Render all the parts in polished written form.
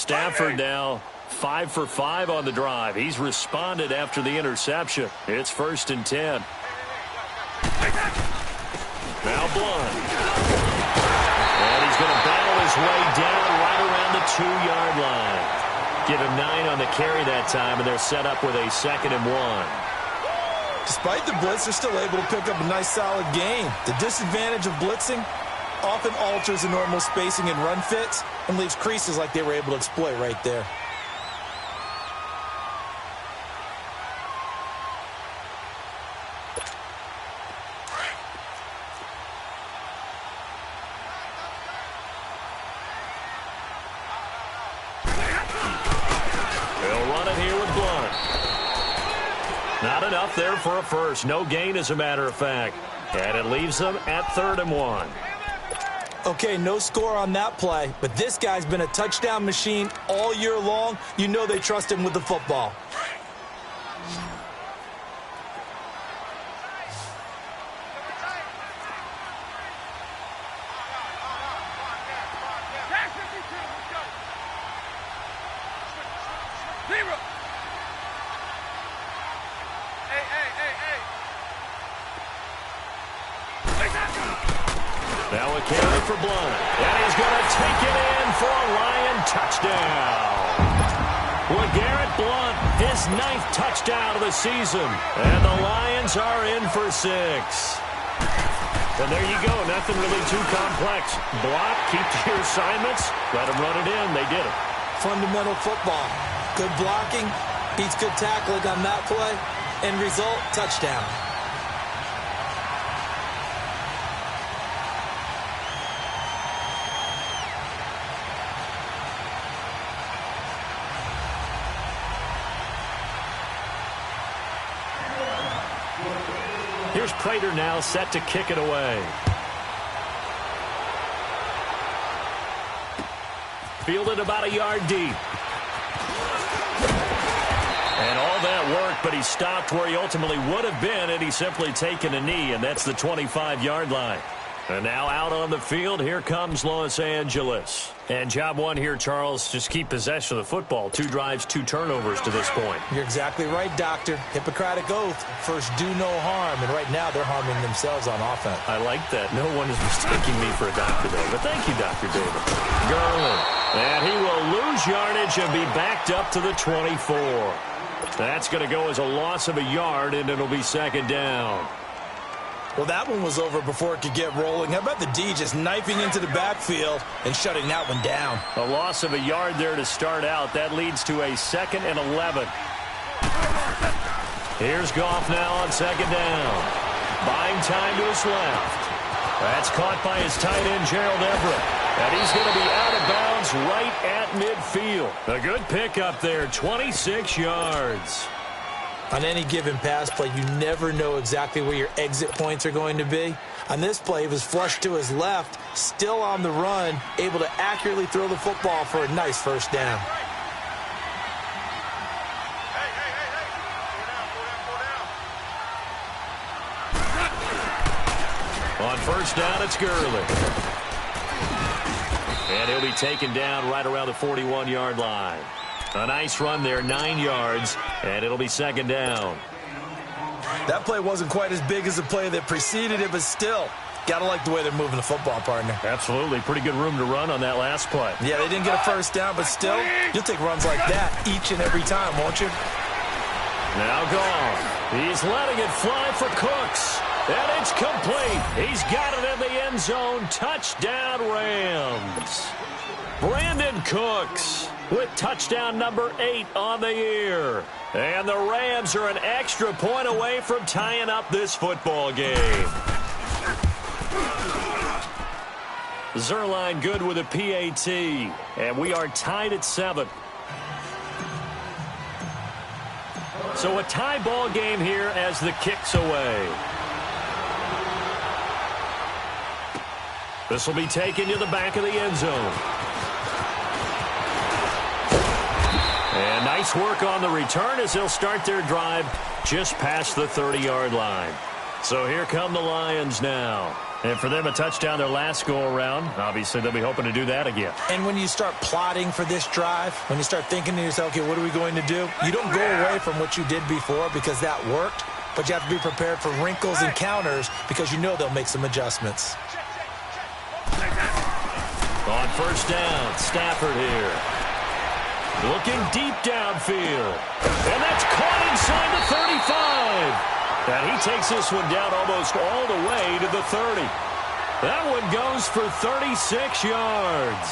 Stafford now 5 for 5 on the drive. He's responded after the interception. It's 1st and 10. Now Blunt. And he's going to battle his way down right around the 2-yard line. Give him 9 on the carry that time, and they're set up with a 2nd and 1. Despite the blitz, they're still able to pick up a nice solid gain. The disadvantage of blitzing often alters the normal spacing and run fits and leaves creases like they were able to exploit right there. Not enough there for a first. No gain, as a matter of fact. And it leaves them at 3rd and 1. Okay, no score on that play, but this guy's been a touchdown machine all year long. You know they trust him with the football. Now a carry for Blunt. And he's going to take it in for a Lion touchdown. LeGarrette Blunt, his 9th touchdown of the season. And the Lions are in for 6. And there you go. Nothing really too complex. Block, keep to your assignments, let them run it in. They did it. Fundamental football. Good blocking, beats good tackling on that play. End result, touchdown. Here's Prater now set to kick it away. Fielded about a yard deep. And all that work, but he stopped where he ultimately would have been had he simply taken a knee, and that's the 25-yard line. And now out on the field, here comes Los Angeles. And job one here, Charles, just keep possession of the football. 2 drives, 2 turnovers to this point. You're exactly right, Doctor. Hippocratic oath. First, do no harm. And right now, they're harming themselves on offense. I like that. No one is mistaking me for a doctor, though. But thank you, Dr. David. Garland. And he will lose yardage and be backed up to the 24. That's going to go as a loss of a yard, and it'll be 2nd down. Well, that one was over before it could get rolling. How about the D just knifing into the backfield and shutting that one down? A loss of a yard there to start out. That leads to a 2nd and 11. Here's Goff now on 2nd down. Buying time to his left. That's caught by his tight end, Gerald Everett. And he's going to be out of bounds right at midfield. A good pickup there, 26 yards. On any given pass play, you never know exactly where your exit points are going to be. On this play, he was flushed to his left, still on the run, able to accurately throw the football for a nice 1st down. On 1st down, it's Gurley. And he'll be taken down right around the 41-yard line. A nice run there, 9 yards, and it'll be 2nd down. That play wasn't quite as big as the play that preceded it, but still, got to like the way they're moving the football, partner. Absolutely. Pretty good room to run on that last play. Yeah, they didn't get a 1st down, but still, you'll take runs like that each and every time, won't you? Now gone. He's letting it fly for Cooks. And it's complete. He's got it in the end zone. Touchdown, Rams. Brandon Cooks with touchdown number 8 on the year. And the Rams are an extra point away from tying up this football game. Zerline good with a PAT. And we are tied at 7. So a tie ball game here as the kick's away. This will be taken to the back of the end zone. And nice work on the return as they'll start their drive just past the 30-yard line. So here come the Lions now. And for them, a touchdown their last go-around. Obviously, they'll be hoping to do that again. And when you start plotting for this drive, when you start thinking to yourself, okay, what are we going to do? You don't go away from what you did before because that worked, but you have to be prepared for wrinkles and counters because you know they'll make some adjustments. On first down, Stafford here. Looking deep downfield. And that's caught inside the 35. And he takes this one down almost all the way to the 30. That one goes for 36 yards.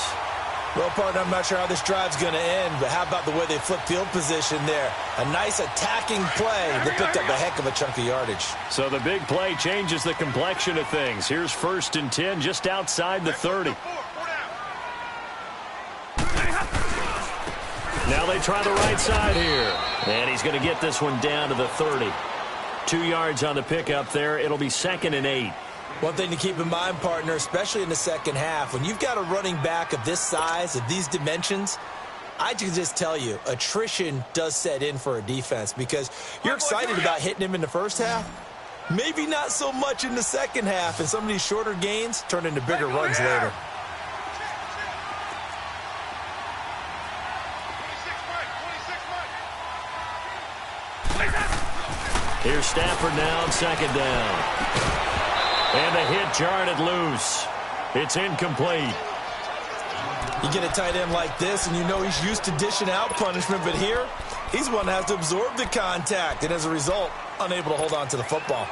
Well, partner, I'm not sure how this drive's going to end, but how about the way they flip field position there? A nice attacking play that picked up a heck of a chunk of yardage. So the big play changes the complexion of things. Here's 1st and 10 just outside the 30. Now they try the right side here. And he's going to get this one down to the 30. 2 yards on the pickup there. It'll be 2nd and 8. One thing to keep in mind, partner, especially in the second half, when you've got a running back of this size, of these dimensions, I can just tell you, attrition does set in for a defense because you're excited about hitting him in the first half. Maybe not so much in the second half, and some of these shorter gains turn into bigger runs later. Here's Stafford now on 2nd down. And the hit jarred it loose. It's incomplete. You get a tight end like this, and you know he's used to dishing out punishment, but here, he's one that has to absorb the contact, and as a result, unable to hold on to the football.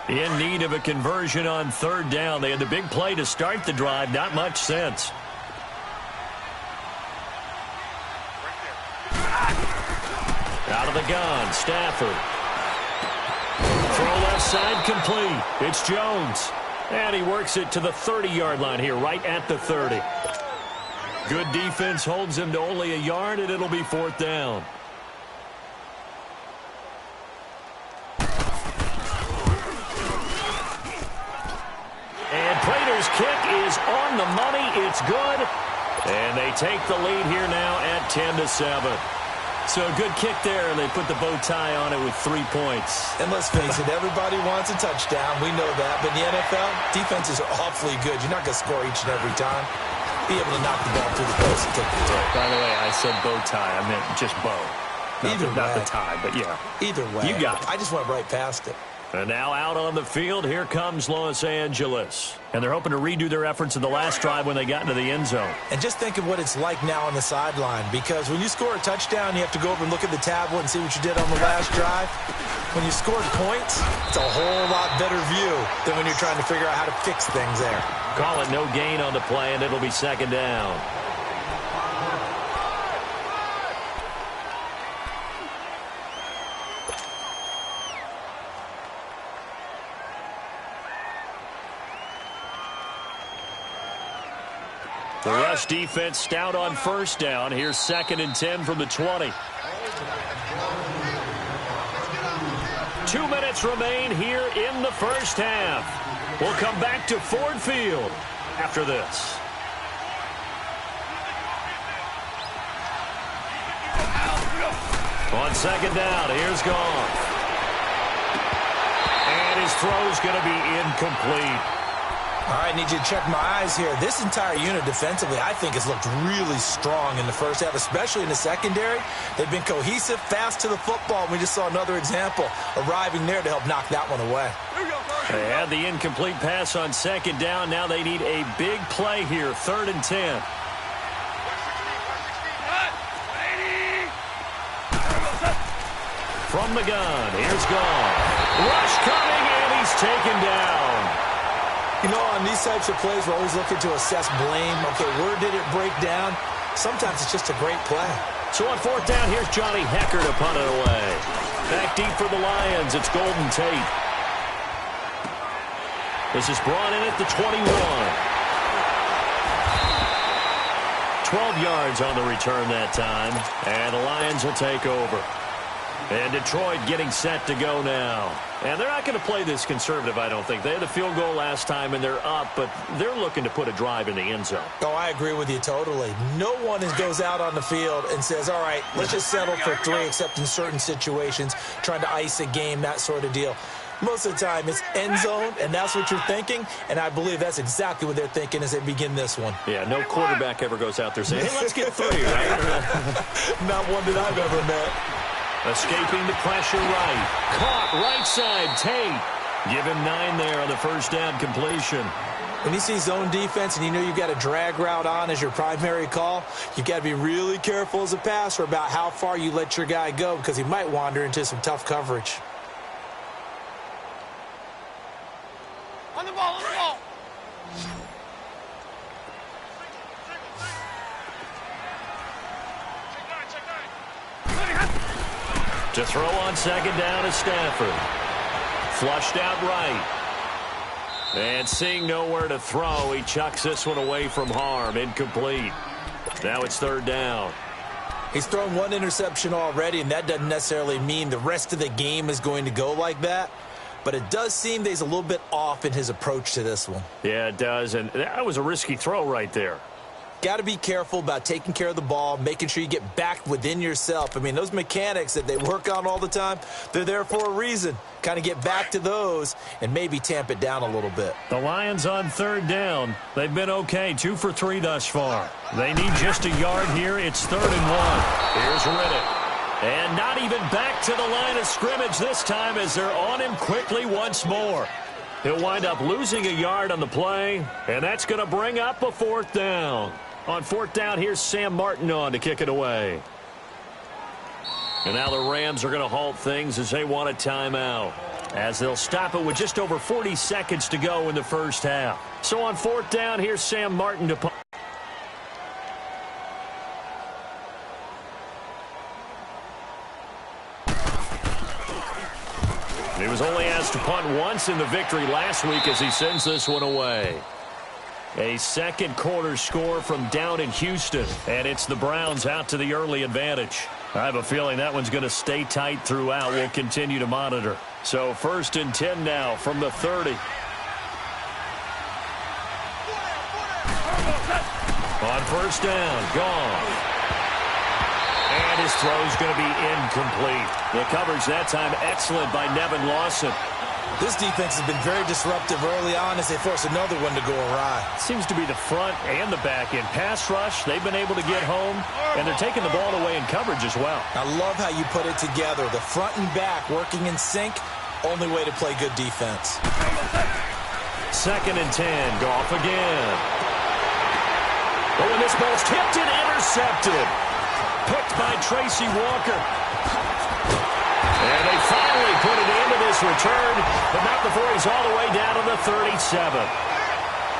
In need of a conversion on 3rd down. They had the big play to start the drive. Not much sense. Out of the gun, Stafford. Throw left side complete. It's Jones. And he works it to the 30-yard line here, right at the 30. Good defense holds him to only a yard, and it'll be 4th down. And Prater's kick is on the money. It's good. And they take the lead here now at 10-7. So a good kick there, and they put the bow tie on it with 3 points. And let's face it, everybody wants a touchdown. We know that. But in the NFL, defense is awfully good. You're not going to score each and every time. Be able to knock the ball through the post and take the toe. By the way, I said bow tie. I meant just bow. Not the tie, but yeah. Either way. You got it. I just went right past it. And now out on the field, here comes Los Angeles. And they're hoping to redo their efforts in the last drive when they got into the end zone. And just think of what it's like now on the sideline, because when you score a touchdown, you have to go over and look at the tablet and see what you did on the last drive. When you scored points, it's a whole lot better view than when you're trying to figure out how to fix things there. Call it no gain on the play, and it'll be 2nd down. The rush defense stout on 1st down. Here's 2nd and 10 from the 20. 2 minutes remain here in the first half. We'll come back to Ford Field after this. On 2nd down, here's Goff. And his throw's going to be incomplete. All right, need you to check my eyes here. This entire unit defensively, I think, has looked really strong in the first half, especially in the secondary. They've been cohesive, fast to the football. We just saw another example arriving there to help knock that one away. They had the incomplete pass on 2nd down. Now they need a big play here, 3rd and 10. From the gun, here's Goff. Rush coming, and he's taken down. You know, on these types of plays, we're always looking to assess blame. Okay, where did it break down? Sometimes it's just a great play. So on 4th down, here's Johnny Hecker to punt it away. Back deep for the Lions, it's Golden Tate. This is brought in at the 21. 12 yards on the return that time, and the Lions will take over. And Detroit getting set to go now. And they're not going to play this conservative, I don't think. They had a field goal last time, and they're up, but they're looking to put a drive in the end zone. Oh, I agree with you totally. No one goes out on the field and says, all right, let's just settle for 3, except in certain situations, trying to ice a game, that sort of deal. Most of the time, it's end zone, and that's what you're thinking, and I believe that's exactly what they're thinking as they begin this one. Yeah, no quarterback ever goes out there saying, hey, let's get 3, right? Not one that I've ever met. Escaping the pressure right. Caught right side, Tate. Give him 9 there on the first down completion. When you see zone defense and you know you've got a drag route on as your primary call, you've got to be really careful as a passer about how far you let your guy go because he might wander into some tough coverage. On the ball, on the ball. To throw on second down is Stafford. Flushed out right. And seeing nowhere to throw, he chucks this one away from harm. Incomplete. Now it's third down. He's thrown 1 interception already, and that doesn't necessarily mean the rest of the game is going to go like that. But it does seem that he's a little bit off in his approach to this one. Yeah, it does, and that was a risky throw right there. Got to be careful about taking care of the ball, making sure you get back within yourself. I mean, those mechanics that they work on all the time, they're there for a reason. Kind of get back to those and maybe tamp it down a little bit. The Lions on third down. They've been okay, 2 for 3 thus far. They need just a yard here. It's 3rd and 1. Here's Riddick. And not even back to the line of scrimmage this time as they're on him quickly once more. He'll wind up losing a yard on the play, and that's going to bring up a 4th down. On 4th down, here's Sam Martin on to kick it away. And now the Rams are going to halt things as they want a timeout, as they'll stop it with just over 40 seconds to go in the first half. So on 4th down, here's Sam Martin to punt. He was only asked to punt once in the victory last week as he sends this one away. A second quarter score from down in Houston, and it's the Browns out to the early advantage. I have a feeling that one's going to stay tight throughout. We'll continue to monitor. So 1st and 10 now from the 30. On 1st down, gone. And his throw's going to be incomplete. The coverage that time excellent by Nevin Lawson. This defense has been very disruptive early on as they force another one to go awry. Seems to be the front and the back end. Pass rush, they've been able to get home, and they're taking the ball away in coverage as well. I love how you put it together. The front and back working in sync, only way to play good defense. 2nd and 10, Goff again. Oh, and this ball's tipped and intercepted. Picked by Tracy Walker. And they finally put an end to this return, but not before he's all the way down to the 37.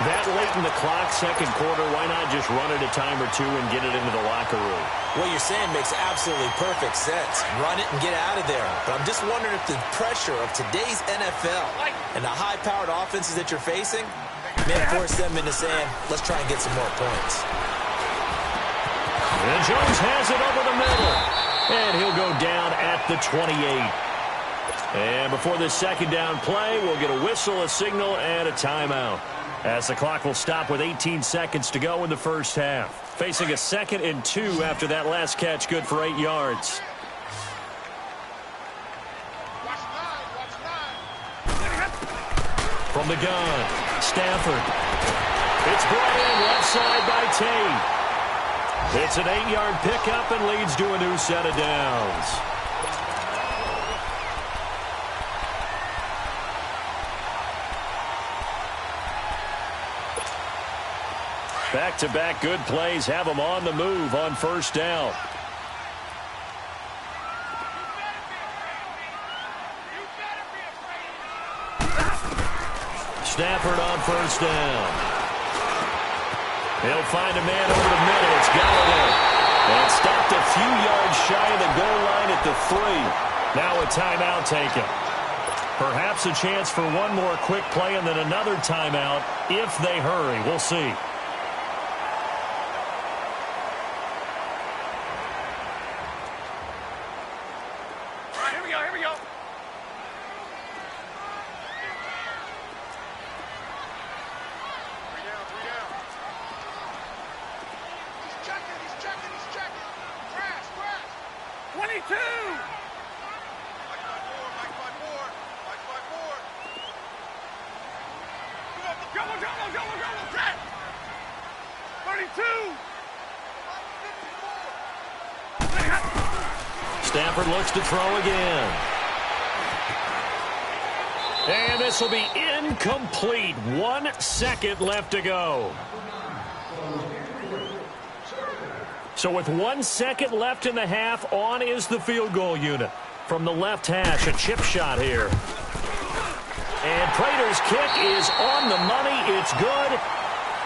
That late in the clock, second quarter, why not just run it a time or two and get it into the locker room? What you're saying makes absolutely perfect sense. Run it and get out of there. But I'm just wondering if the pressure of today's NFL and the high-powered offenses that you're facing may force them into saying, let's try and get some more points. And Jones has it over the middle. And he'll go down at the 28. And before this second down play, we'll get a whistle, a signal, and a timeout, as the clock will stop with 18 seconds to go in the first half. Facing a 2nd and 2 after that last catch, good for 8 yards. From the gun, Stafford. It's brought in left side by Tate. It's an 8-yard pickup and leads to a new set of downs. Back-to-back good plays have them on the move on 1st down. Stafford on 1st down. He'll find a man over the middle. It's Galloway. And stopped a few yards shy of the goal line at the 3. Now a timeout taken. Perhaps a chance for one more quick play and then another timeout if they hurry. We'll see. here we go. Three down. He's checking. Crash. 22! Mike by four. Double. Set! 32! Stafford looks to throw again. And this will be incomplete. 1 second left to go. So with 1 second left in the half, on is the field goal unit. From the left hash, a chip shot here. And Prater's kick is on the money. It's good.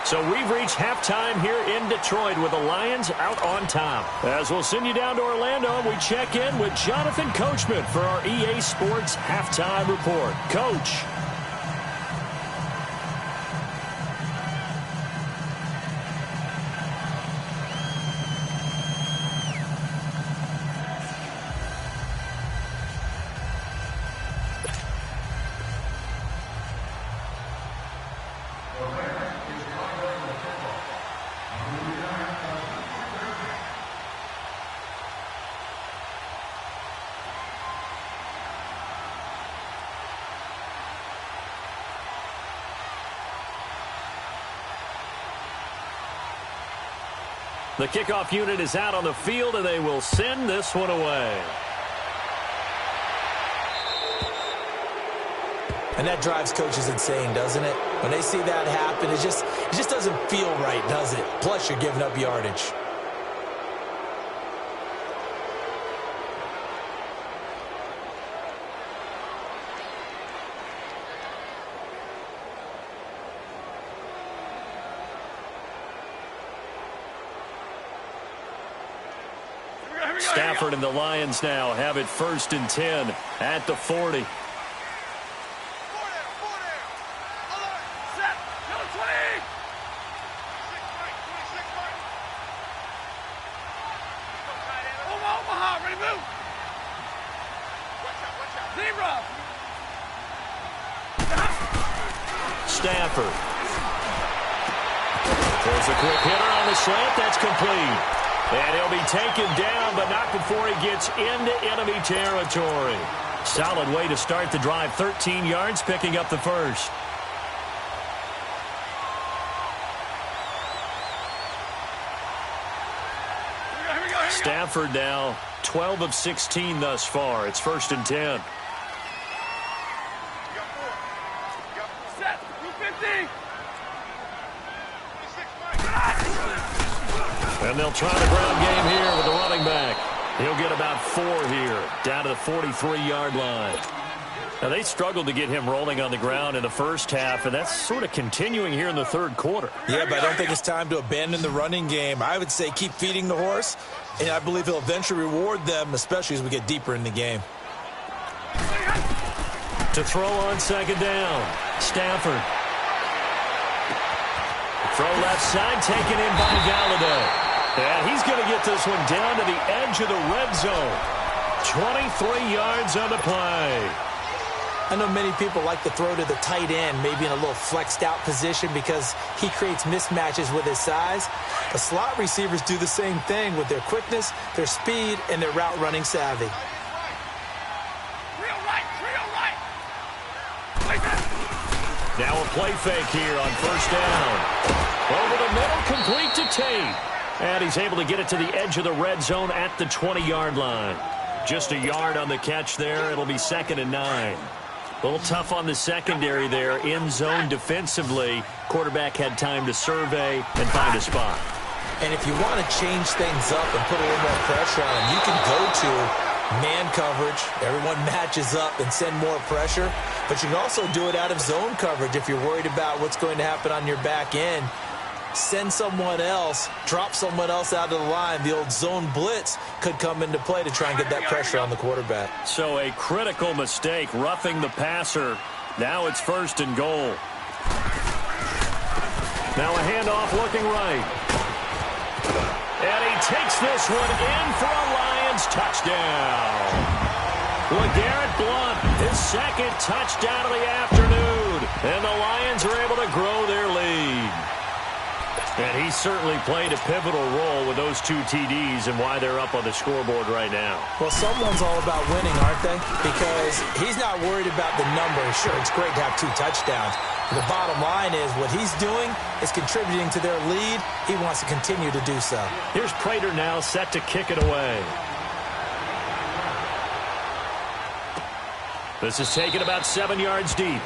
So we've reached halftime here in Detroit with the Lions out on top. As we'll send you down to Orlando, we check in with Jonathan Coachman for our EA Sports Halftime Report. Coach. The kickoff unit is out on the field, and they will send this one away. And that drives coaches insane, doesn't it? When they see that happen, it just doesn't feel right, does it? Plus, you're giving up yardage. Stafford and the Lions now have it 1st and 10 at the 40. 4 down. Alert. Set. Go 20. 26, Mike. Omaha, ready to move. Watch out. Zebra. Stafford. There's a quick hitter on the slant. That's complete. And he'll be taken down, but not before he gets into enemy territory. Solid way to start the drive. 13 yards, picking up the first. Here we go. Stafford now 12 of 16 thus far. It's 1st and 10. Set. 250. And they'll try the ground game here with the running back. He'll get about 4 here, down to the 43-yard line. Now, they struggled to get him rolling on the ground in the first half, and that's sort of continuing here in the third quarter. Yeah, but I don't think it's time to abandon the running game. I would say keep feeding the horse, and I believe he'll eventually reward them, especially as we get deeper in the game. To throw on 2nd down, Stafford. Throw left side, taken in by Galladay. And he's going to get this one down to the edge of the red zone. 23 yards on the play. I know many people like to throw to the tight end, maybe in a little flexed out position because he creates mismatches with his size. The slot receivers do the same thing with their quickness, their speed, and their route running savvy. Real right. Now a play fake here on 1st down. Over the middle, complete to Tate. And he's able to get it to the edge of the red zone at the 20-yard line. Just a yard on the catch there. It'll be 2nd and 9. A little tough on the secondary there. In zone defensively. Quarterback had time to survey and find a spot. And if you want to change things up and put a little more pressure on him, you can go to man coverage. Everyone matches up and send more pressure. But you can also do it out of zone coverage if you're worried about what's going to happen on your back end. Send someone else, drop someone else out of the line. The old zone blitz could come into play to try and get that pressure on the quarterback. So a critical mistake, roughing the passer. Now it's 1st and goal. Now a handoff looking right. And he takes this one in for a Lions touchdown. LeGarrette Blount, his second touchdown of the afternoon. And the Lions are able to grow their lead. And he certainly played a pivotal role with those 2 TDs and why they're up on the scoreboard right now. Well, someone's all about winning, aren't they? Because he's not worried about the number. Sure, it's great to have 2 touchdowns. But the bottom line is what he's doing is contributing to their lead. He wants to continue to do so. Here's Prater now set to kick it away. This is taken about 7 yards deep.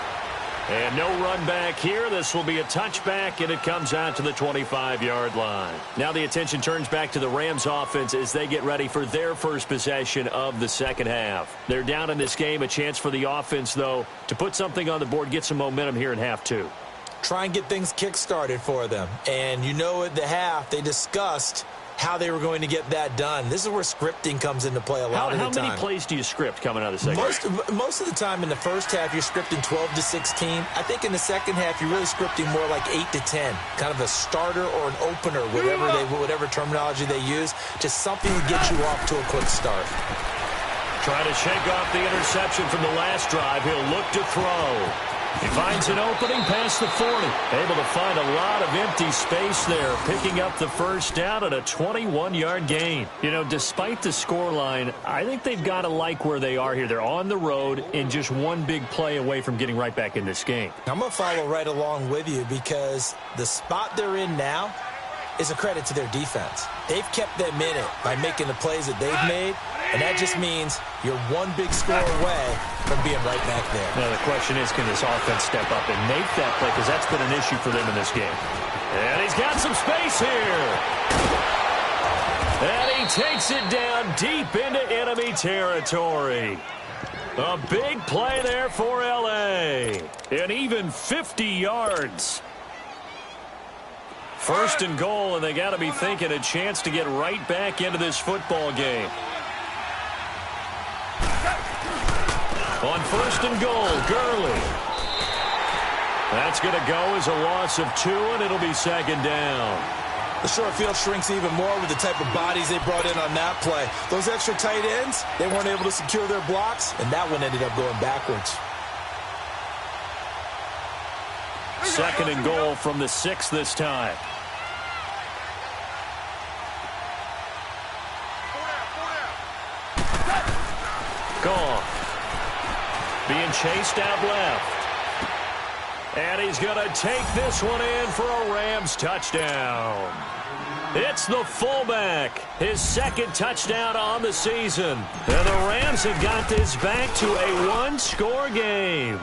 And no run back here. This will be a touchback, and it comes out to the 25-yard line. Now the attention turns back to the Rams offense as they get ready for their first possession of the second half. They're down in this game. A chance for the offense, though, to put something on the board, get some momentum here in half 2. Try and get things kick-started for them. And you know at the half they discussed how they were going to get that done. This is where scripting comes into play a lot of the time. How many plays do you script coming out of the second half? Most of the time in the first half, you're scripting 12 to 16. I think in the second half, you're really scripting more like 8 to 10. Kind of a starter or an opener, whatever terminology they use. Just something to get you off to a quick start. Trying to shake off the interception from the last drive. He'll look to throw. He finds an opening past the 40. Able to find a lot of empty space there, picking up the first down at a 21-yard gain. You know, despite the scoreline, I think they've got to like where they are here. They're on the road and just one big play away from getting right back in this game. I'm going to follow right along with you because the spot they're in now is a credit to their defense. They've kept them in it by making the plays that they've made, and that just means you're one big score away from being right back there. Now the question is, can this offense step up and make that play? Because that's been an issue for them in this game. And he's got some space here. And he takes it down deep into enemy territory. A big play there for L.A. And even 50 yards. First and goal, and they got to be thinking a chance to get right back into this football game. On first and goal, Gurley. That's going to go as a loss of 2, and it'll be second down. The short field shrinks even more with the type of bodies they brought in on that play. Those extra tight ends, they weren't able to secure their blocks, and that one ended up going backwards. Second and goal from the 6 this time. Gone. Being chased out left. And he's going to take this one in for a Rams touchdown. It's the fullback, his second touchdown on the season. And the Rams have got this back to a one-score game.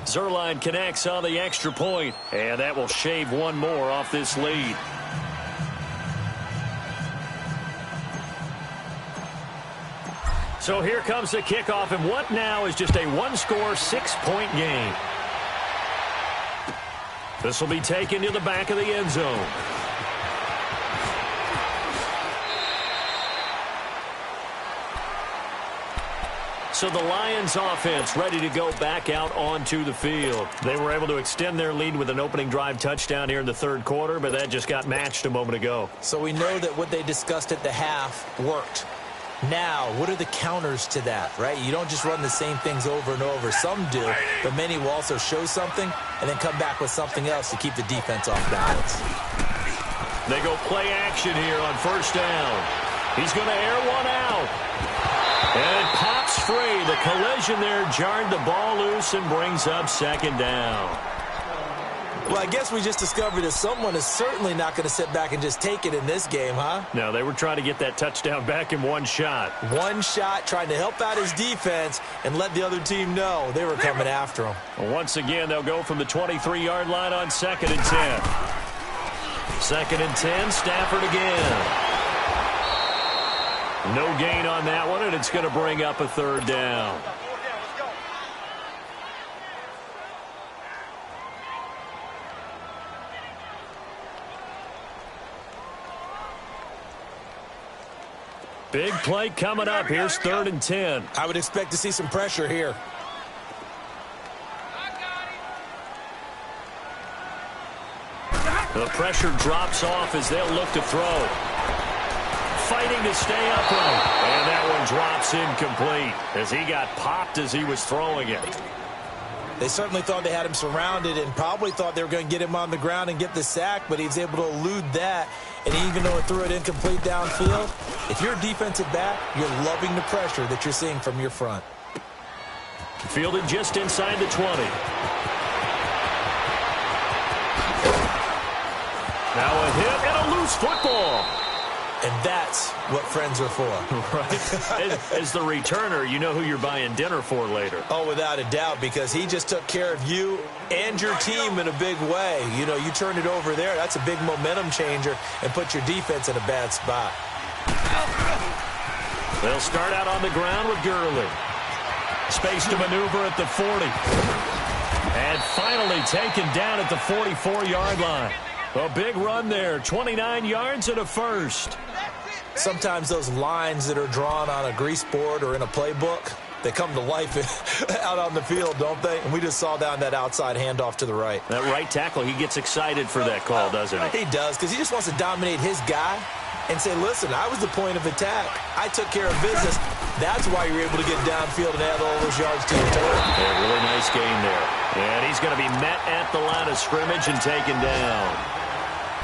Zerline connects on the extra point, and that will shave one more off this lead. So here comes the kickoff, and what now is just a one-score, 6-point game. This will be taken to the back of the end zone. So the Lions offense ready to go back out onto the field. They were able to extend their lead with an opening drive touchdown here in the third quarter, but that just got matched a moment ago. So we know that what they discussed at the half worked. Now, what are the counters to that, right? You don't just run the same things over and over. Some do, but many will also show something and then come back with something else to keep the defense off balance. They go play action here on first down. He's going to air one out. And it pops free. The collision there jarred the ball loose and brings up second down. Well, I guess we just discovered that someone is certainly not going to sit back and just take it in this game, huh? No, they were trying to get that touchdown back in one shot. One shot, trying to help out his defense and let the other team know they were coming after him. Well, once again, they'll go from the 23-yard line on 2nd and 10. 2nd and 10, Stafford again. No gain on that one, and it's going to bring up a third down. Big play coming up. Here's 3rd and 10. I would expect to see some pressure here. The pressure drops off as they'll look to throw. fighting to stay upright. And that one drops incomplete as he got popped as he was throwing it. They certainly thought they had him surrounded and probably thought they were going to get him on the ground and get the sack, but he's able to elude that. And even though it threw it incomplete downfield, if you're a defensive back, you're loving the pressure that you're seeing from your front. Fielded just inside the 20. Now a hit and a loose football. And that's what friends are for. Right. As the returner, you know who you're buying dinner for later. Oh, without a doubt, because he just took care of you and your team in a big way. You know, you turned it over there. That's a big momentum changer and put your defense in a bad spot. They'll start out on the ground with Gurley. Space to maneuver at the 40. And finally taken down at the 44-yard line. A big run there, 29 yards and a first. Sometimes those lines that are drawn on a grease board or in a playbook, they come to life out on the field, don't they? And we just saw down that outside handoff to the right. That right tackle, he gets excited for that call, doesn't he? He does, because he just wants to dominate his guy and say, listen, I was the point of attack. I took care of business. That's why you're able to get downfield and add all those yards to your total. Yeah, really nice gain there. And he's going to be met at the line of scrimmage and taken down.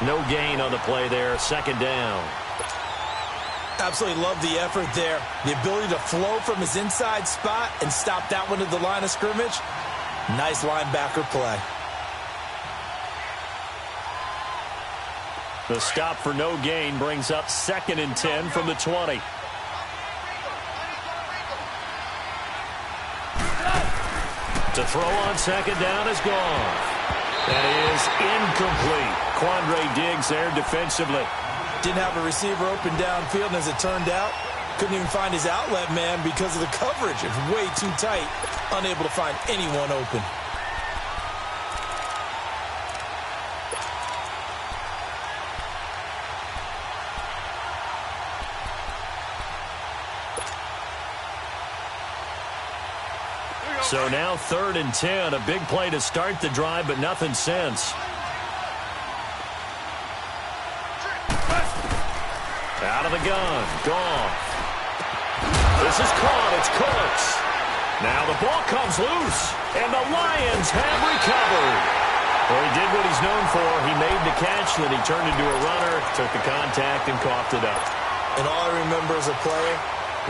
No gain on the play there, second down. Absolutely love the effort there. The ability to flow from his inside spot and stop that one at the line of scrimmage. Nice linebacker play. The stop for no gain brings up 2nd and 10 from the 20. To throw on second down is gone. That is incomplete. Quandre Diggs there defensively. Didn't have a receiver open downfield, and as it turned out, couldn't even find his outlet man because of the coverage. It's way too tight, unable to find anyone open. So now 3rd and 10, a big play to start the drive, but nothing since. Out of the gun, Goff. This is caught, it's Cooks. Now the ball comes loose, and the Lions have recovered. Well, he did what he's known for. He made the catch, then he turned into a runner, took the contact, and coughed it up. And all I remember as a player,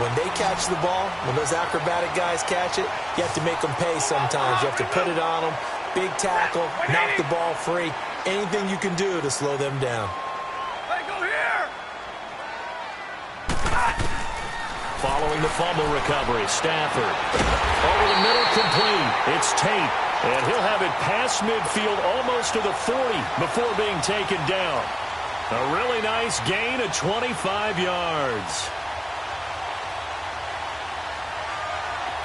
when they catch the ball, when those acrobatic guys catch it, you have to make them pay sometimes. You have to put it on them, big tackle, knock the ball free, anything you can do to slow them down. Hey, go here! Following the fumble recovery, Stafford. Over the middle, complete. It's Tate, and he'll have it past midfield almost to the 40 before being taken down. A really nice gain of 25 yards.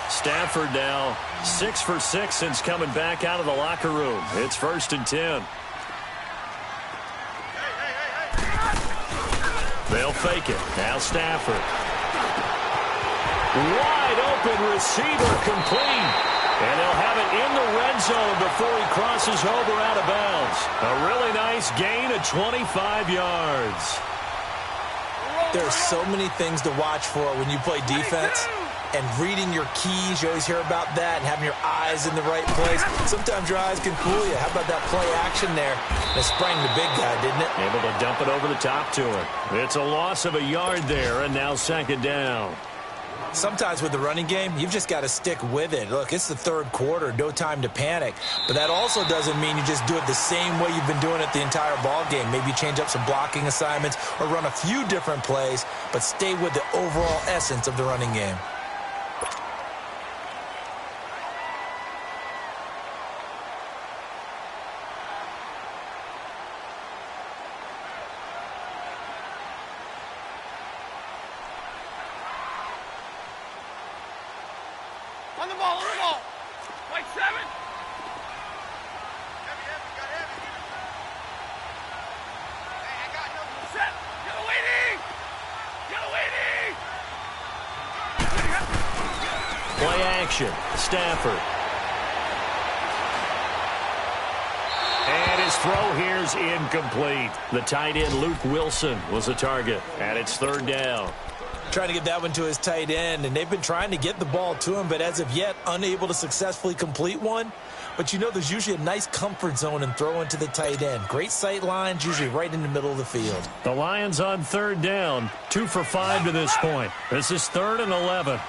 Stafford now 6 for 6 since coming back out of the locker room. It's 1st and 10. They'll fake it. Now Stafford. Wide open receiver, complete. And they'll have it in the red zone before he crosses over out of bounds. A really nice gain of 25 yards. There are so many things to watch for when you play defense. And reading your keys, you always hear about that, and having your eyes in the right place. Sometimes your eyes can fool you. How about that play action there? It sprang the big guy, didn't it? Able to dump it over the top to him. It's a loss of a yard there, and now second down. Sometimes with the running game, you've just got to stick with it. Look, it's the 3rd quarter, no time to panic. But that also doesn't mean you just do it the same way you've been doing it the entire ball game. Maybe change up some blocking assignments or run a few different plays, but stay with the overall essence of the running game. On the ball, on the ball. White 7. Heavy, got heavy. Hey, I got no set. Get a waiting. Get a waiting. Play action. Stafford. And his his throw here's incomplete. The tight end, Luke Wilson, was the target, and it's third down. Trying to get that one to his tight end, and they've been trying to get the ball to him, but as of yet, unable to successfully complete one. But you know there's usually a nice comfort zone in throwing to the tight end. Great sight lines, usually right in the middle of the field. The Lions on third down, 2 for 5 to this point. This is 3rd and 11.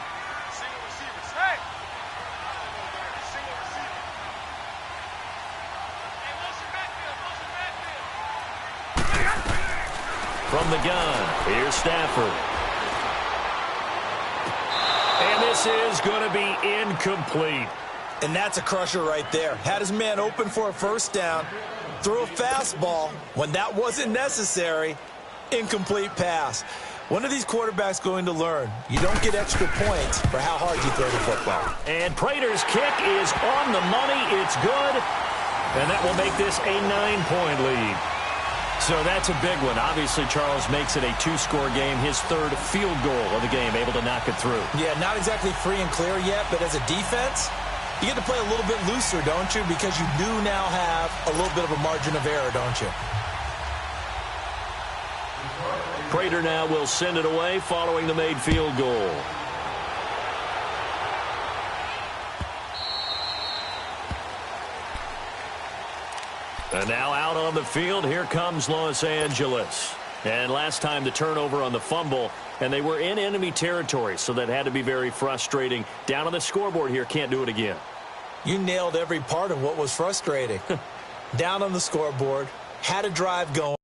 From the gun, here's Stafford. And this is going to be incomplete. And that's a crusher right there. Had his man open for a first down, threw a fastball when that wasn't necessary, incomplete pass. One of these quarterbacks going to learn, you don't get extra points for how hard you throw the football. And Prater's kick is on the money. It's good. And that will make this a 9-point lead. So that's a big one. Obviously, Charles makes it a 2-score game. His 3rd field goal of the game, able to knock it through. Yeah, not exactly free and clear yet, but as a defense, you get to play a little bit looser, don't you? Because you do now have a little bit of a margin of error, don't you? Prater now will send it away following the made field goal. And now out on the field, here comes Los Angeles. And last time the turnover on the fumble, and they were in enemy territory, so that had to be very frustrating. Down on the scoreboard here, can't do it again. You nailed every part of what was frustrating. Down on the scoreboard, had a drive going.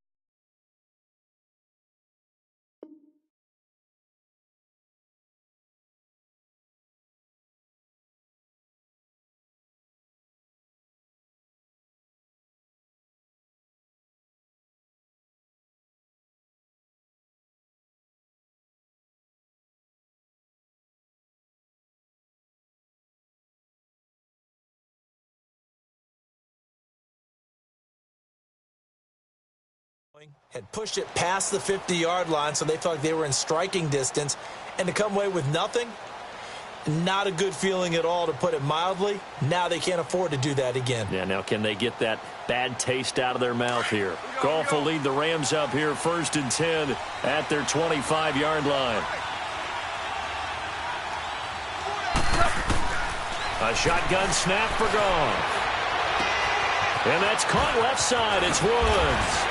Had pushed it past the 50-yard line, so they felt like they were in striking distance. And to come away with nothing, not a good feeling at all, to put it mildly. Now they can't afford to do that again. Yeah, now can they get that bad taste out of their mouth here? Goff will lead the Rams up here, 1st and 10 at their 25-yard line. A shotgun snap for Goff. And that's caught left side. It's Woods.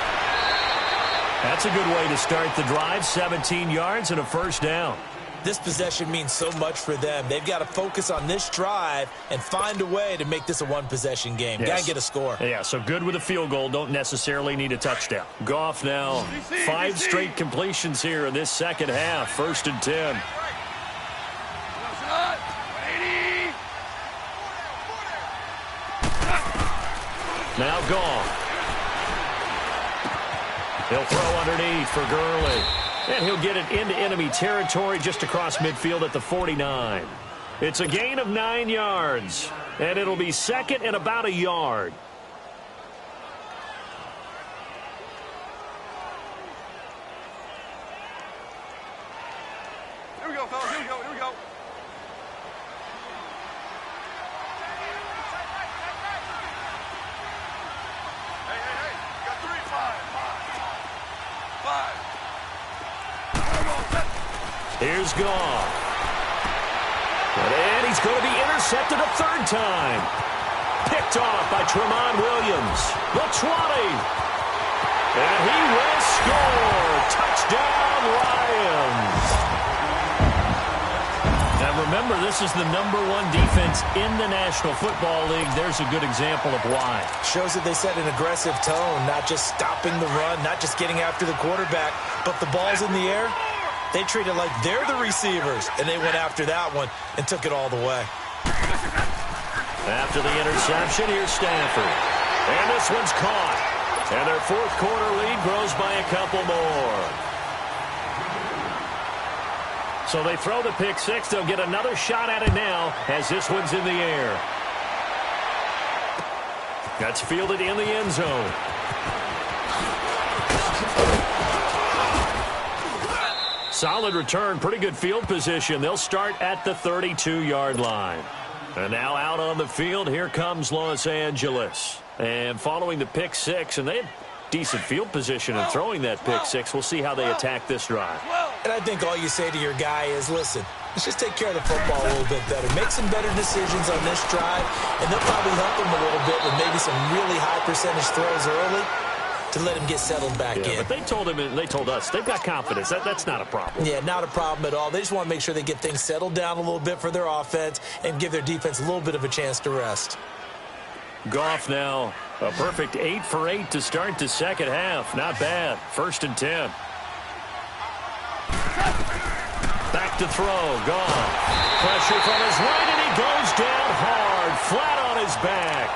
That's a good way to start the drive. 17 yards and a first down. This possession means so much for them. They've got to focus on this drive and find a way to make this a one-possession game. Yes. Got to get a score. Yeah, so good with a field goal. Don't necessarily need a touchdown. Goff now, 5 straight completions here in this second half. 1st and 10. Now Goff. He'll throw underneath for Gurley. And he'll get it into enemy territory just across midfield at the 49. It's a gain of 9 yards. And it'll be 2nd and about a yard. Here we go, fellas. Here we go. Here we go. Hey. You got 3, 5. Here's Goff. And he's going to be intercepted a 3rd time. Picked off by Tramon Williams. The 20. And he will score. Touchdown, Lions. Now remember, this is the #1 defense in the National Football League. There's a good example of why. Shows that they set an aggressive tone, not just stopping the run, not just getting after the quarterback, but the ball's in the air. They treat it like they're the receivers, and they went after that one and took it all the way. After the interception, here's Stafford. And this one's caught. And their 4th quarter lead grows by a couple more. So they throw the pick 6. They'll get another shot at it now as this one's in the air. That's fielded in the end zone. Solid return, pretty good field position. They'll start at the 32-yard line. And now out on the field, here comes Los Angeles. And following the pick six, and they had decent field position in throwing that pick six. We'll see how they attack this drive. And I think all you say to your guy is, listen, let's just take care of the football a little bit better. Make some better decisions on this drive, and they'll probably help him a little bit with maybe some really high percentage throws early to let him get settled back in. But they told him, and they told us, they've got confidence. That's not a problem. Yeah, not a problem at all. They just want to make sure they get things settled down a little bit for their offense and give their defense a little bit of a chance to rest. Goff now a perfect 8 for 8 to start the second half. Not bad. 1st and 10. Back to throw. Goff. Pressure from his right, and he goes down hard. Flat on his back.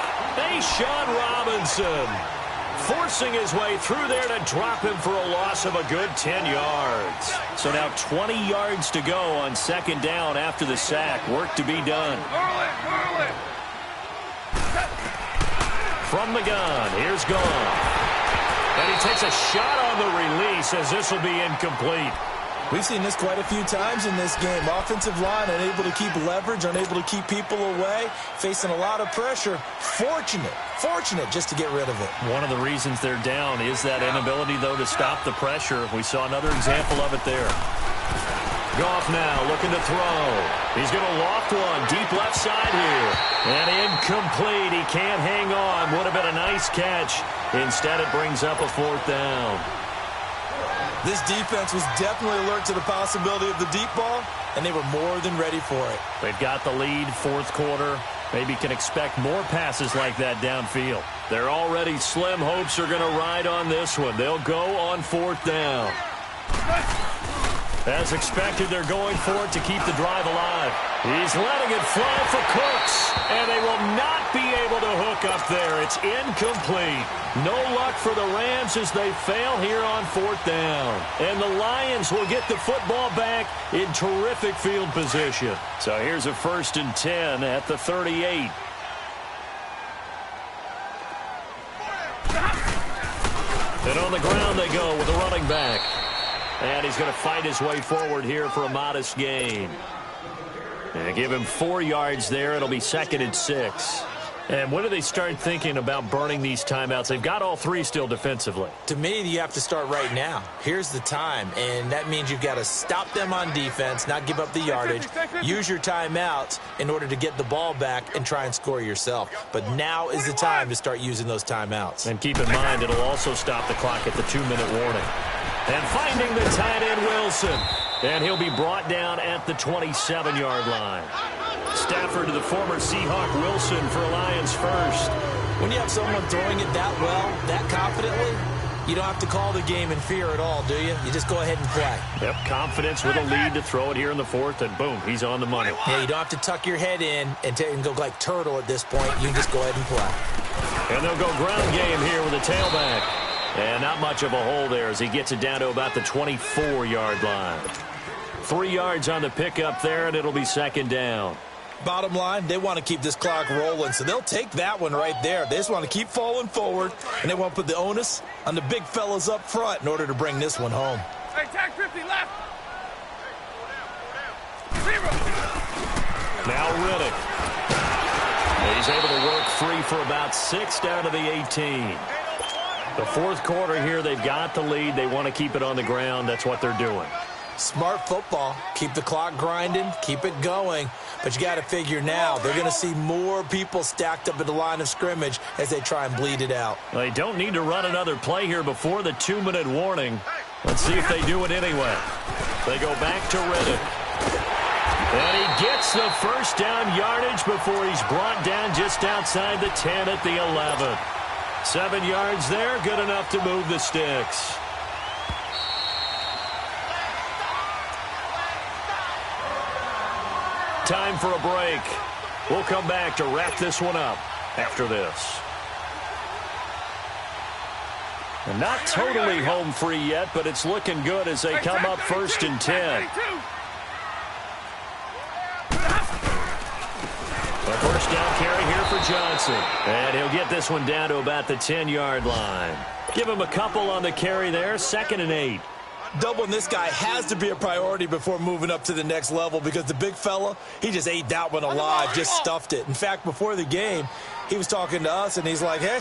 Sean Robinson forcing his way through there to drop him for a loss of a good 10 yards. So now 20 yards to go on 2nd down after the sack. Work to be done. From the gun, here's Goff. And he takes a shot on the release as this will be incomplete. We've seen this quite a few times in this game. Offensive line unable to keep leverage, unable to keep people away, facing a lot of pressure. Fortunate just to get rid of it. One of the reasons they're down is that inability, though, to stop the pressure. We saw another example of it there. Goff now looking to throw. He's going to loft one deep left side here. And incomplete. He can't hang on. Would have been a nice catch. Instead, it brings up a 4th down. This defense was definitely alert to the possibility of the deep ball, and they were more than ready for it. They've got the lead, 4th quarter. Maybe can expect more passes like that downfield. They're already slim hopes are going to ride on this one. They'll go on 4th down. As expected, they're going for it to keep the drive alive. He's letting it fly for Cooks, and they will not be able to hook up there. It's incomplete. No luck for the Rams as they fail here on 4th down. And the Lions will get the football back in terrific field position. So here's a 1st and 10 at the 38. And on the ground they go with the running back. And he's going to fight his way forward here for a modest gain. And give him 4 yards there. It'll be 2nd and 6. And when do they start thinking about burning these timeouts? They've got all 3 still defensively. To me, you have to start right now. Here's the time, and that means you've got to stop them on defense, not give up the yardage, use your timeouts in order to get the ball back and try and score yourself. But now is the time to start using those timeouts. And keep in mind, it'll also stop the clock at the 2-minute warning. And finding the tight end, Wilson. And he'll be brought down at the 27-yard line. Stafford to the former Seahawk Wilson for Lions first. When you have someone throwing it that well, that confidently, you don't have to call the game in fear at all, do you? You just go ahead and play. Yep, confidence with a lead to throw it here in the 4th, and boom, he's on the money. Yeah, you don't have to tuck your head in and go like turtle at this point. You can just go ahead and play. And they'll go ground game here with a tailback. And not much of a hole there as he gets it down to about the 24-yard line. 3 yards on the pickup there, and it'll be 2nd down. Bottom line, they want to keep this clock rolling, so they'll take that one right there. They just want to keep falling forward, and they want to put the onus on the big fellas up front in order to bring this one home. Hey, tag 50 left. Now Riddick. He's able to work free for about 6 down to the 18. The 4th quarter here, they've got the lead. They want to keep it on the ground. That's what they're doing. Smart football. Keep the clock grinding. Keep it going. But you got to figure now, they're going to see more people stacked up at the line of scrimmage as they try and bleed it out. They don't need to run another play here before the 2-minute warning. Let's see if they do it anyway. They go back to Riddick. And he gets the 1st down yardage before he's brought down just outside the 10 at the 11. 7 yards there, good enough to move the sticks. Time for a break. We'll come back to wrap this one up after this. And not totally home free yet, but it's looking good as they come up 1st and 10. A 1st down carry here for Johnson. And he'll get this one down to about the 10-yard line. Give him a couple on the carry there, 2nd and 8. Doubling this guy has to be a priority before moving up to the next level because the big fella, he just ate that one alive, just stuffed it. In fact, before the game, he was talking to us, and he's like, hey,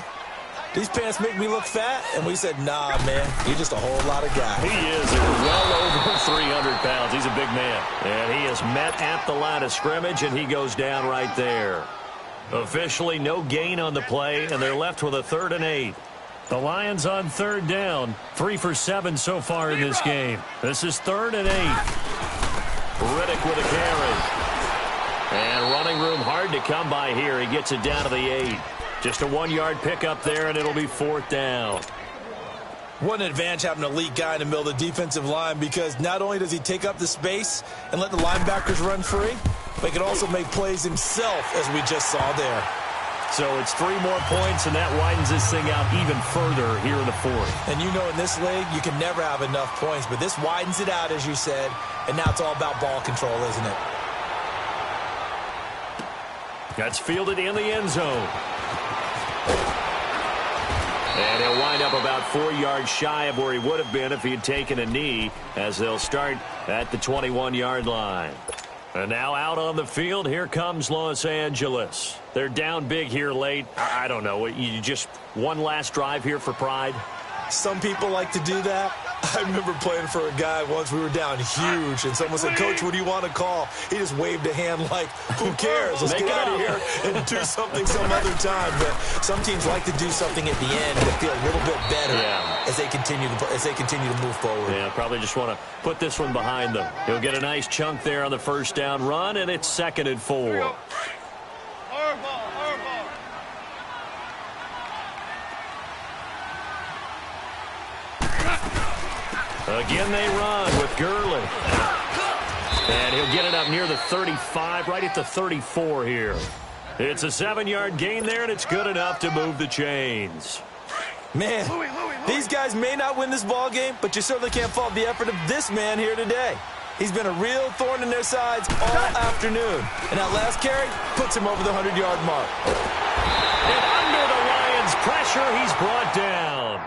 these pants make me look fat? And we said, nah, man, you're just a whole lot of guy. He is well over 300 pounds. He's a big man. And he is met at the line of scrimmage, and he goes down right there. Officially, no gain on the play, and they're left with a 3rd and 8. The Lions on 3rd down, 3 for 7 so far in this game. This is 3rd and 8. Riddick with a carry. And running room hard to come by here. He gets it down to the 8. Just a 1-yard pickup there, and it'll be 4th down. What an advantage having an elite guy in the middle of the defensive line, because not only does he take up the space and let the linebackers run free, but he can also make plays himself, as we just saw there. So it's 3 more points, and that widens this thing out even further here in the 4th. And you know, in this league, you can never have enough points, but this widens it out, as you said, and now it's all about ball control, isn't it? That's fielded in the end zone. And he'll wind up about 4 yards shy of where he would have been if he had taken a knee, as they'll start at the 21-yard line. And now out on the field, here comes Los Angeles. They're down big here late. I don't know. You just one last drive here for pride? Some people like to do that. I remember playing for a guy once. We were down huge, and someone said, Coach, what do you want to call? He just waved a hand like, who cares? Let's get out of here and do something some other time. But some teams like to do something at the end to feel a little bit better as they continue to move forward. Yeah, probably just want to put this one behind them. He'll get a nice chunk there on the 1st down run, and it's 2nd and 4. Again, they run with Gurley. And he'll get it up near the 35, right at the 34 here. It's a 7-yard gain there, and it's good enough to move the chains. Man, these guys may not win this ball game, but you certainly can't fault the effort of this man here today. He's been a real thorn in their sides all afternoon. And that last carry puts him over the 100-yard mark. And under the Lions' pressure, he's brought down.